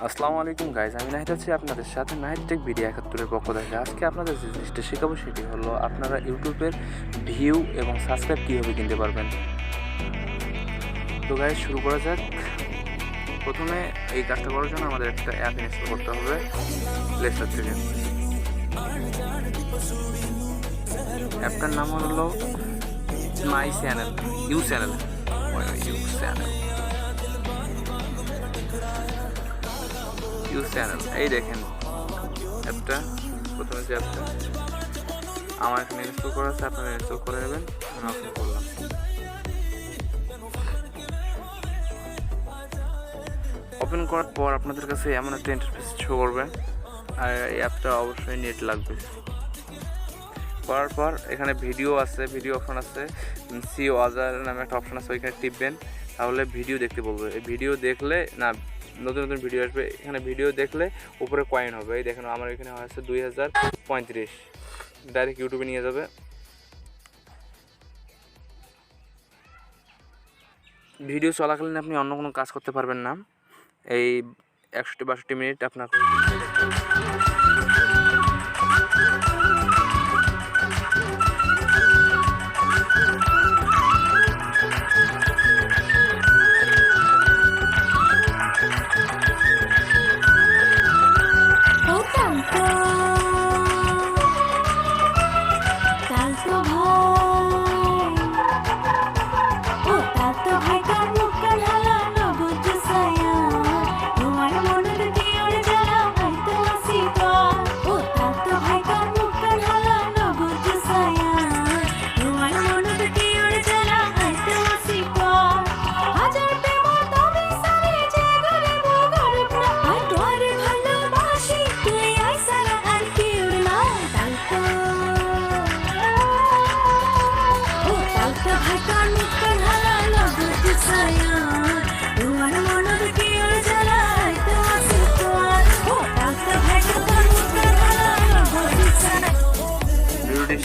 আসসালামু আলাইকুম গাইজ, আমি নাহিদ আছি আপনাদের সাথে নাহিদ টেক ভিডিও 71-এর পক্ষ থেকে। আজকে আপনাদের যে জিনিসটা শেখাবো সেটি হলো আপনারা ইউটিউবের ভিউ এবং সাবস্ক্রাইব কীভাবে কিনতে পারবেন। তো গাইজ শুরু করা যাক। প্রথমে এই কাজটা করার জন্য আমাদের একটা অ্যাপ ইনস্টল করতে হবে প্লে স্টোর থেকে। অ্যাপটার নাম হলো মাই চ্যানেল, ইউ চ্যানেল। এই দেখেন অ্যাপটা, প্রথমে যে অ্যাপটা আমার এখানে ইনস্টল করা আছে, আপনারা ইনস্টল করে নেবেন। আমি ওপেন করলাম। ওপেন করার পর আপনাদের কাছে এমন একটা ইন্টারফেস শো করবে, আর এই অ্যাপটা অবশ্যই নেট লাগবে। করার পর এখানে ভিডিও আছে, ভিডিও অপশন আছে, সিও আজার নামে একটা অপশন আছে, ওইখানে টিপবেন, তাহলে ভিডিও দেখতে বলবে। এই ভিডিও দেখলে না নতুন নতুন ভিডিও আসবে। এখানে ভিডিও দেখলে উপরে কয়েন হবে। এই দেখেন আমার এখানে আছে 2035, ডাইরেক্ট ইউটিউবে নিয়ে যাবে। ভিডিও চলাকালীন আপনি অন্য কোনো কাজ করতে পারবেন না। এই 61-62 মিনিট আপনার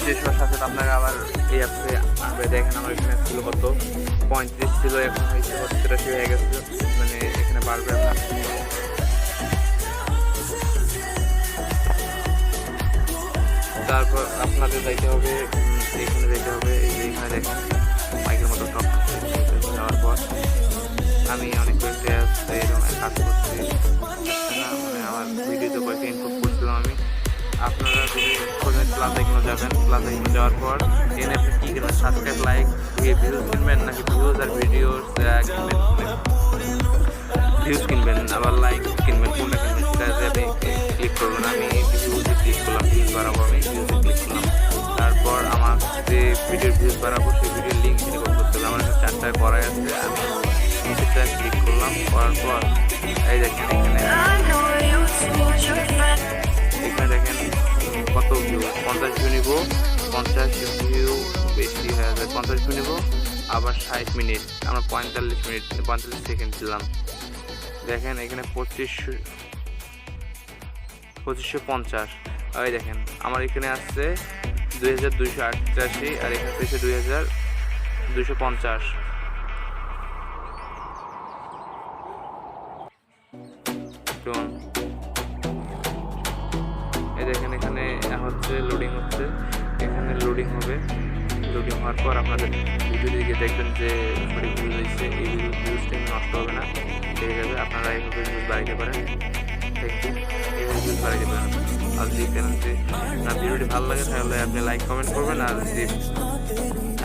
শেষ হওয়ার সাথে আপনাকে আবার এই অ্যাপে আসবে। দেখেন আমার এখানে ছিল কত 35 ছিল, এখন হয়েছে 83 হয়ে গেছে, মানে এখানে বাড়বে। তারপর আপনাদের যাইতে হবে, এখানে যাইতে হবে, এইখানে দেখেন মাইকের মতো টপ যাওয়ার পর আমি অনেক কয়েকটা এরকম কাজ করছি, মানে আমার ভিডিওতে কয়েকটা ইনপুট করছিলাম আমি। আপনারা যদি খোঁজেন প্লাস আইকনে যাবেন, প্লাস আইকনে যাওয়ার পর এখানে আপনি কী কিনবেন, সাবস্ক্রাইব, লাইক, ভিউজ কিনবেন নাকি ভিউজ আর ভিডিওস কিনবেন, ভিউজ কিনবেন আবার লাইক কিনবেন, কোনটা কিনবেন সেটা আপনি ক্লিক করবেন। আমি ভিউজে ক্লিক করলাম, ভিউজ বাড়াবো, আমি ভিউজে ক্লিক করলাম। তারপর আমার যে ভিডিওর ভিউজ বাড়াবো সেই ভিডিওর লিঙ্ক এখানে করতে হবে। আমার এখানে 4টা করাই আছে, আমি নিচেরটা ক্লিক করলাম। করার পর এই দেখেন এখানে দেখেন কত ভিউ, 50 ভিউ নিব, 50 ভিউ বেশি হয়ে যায়, 50 ভিউ নিব, আবার 60 মিনিট, আমরা 45 সেকেন্ড ছিলাম। দেখেন এখানে 2550। এই দেখেন আমার এখানে আসছে 2288, আর এখানে হচ্ছে 2250। এই দেখেন এখানে হচ্ছে লোডিং হচ্ছে, এখানে লোডিং হবে। লোডিং হওয়ার পর আপনাদের ভিডিও দিকে দেখবেন যে সঠিক ভিউজ হয়েছে, এই ভিউজটা নষ্ট হবে না, ঠিক আছে। আপনারা এইভাবে ভিউজ বাড়াইতে পারেন, থ্যাংক ইউ। এইভাবে ভিউজ বাড়াইতে পারেন। আর যদি চ্যানেলটি না ভিডিওটি ভালো লাগে তাহলে আপনি লাইক কমেন্ট করবেন, আর যদি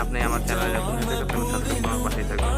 আপনি আমার চ্যানেলে নতুন হয়ে থাকেন তাহলে সাবস্ক্রাইব করার পাশেই থাকবেন।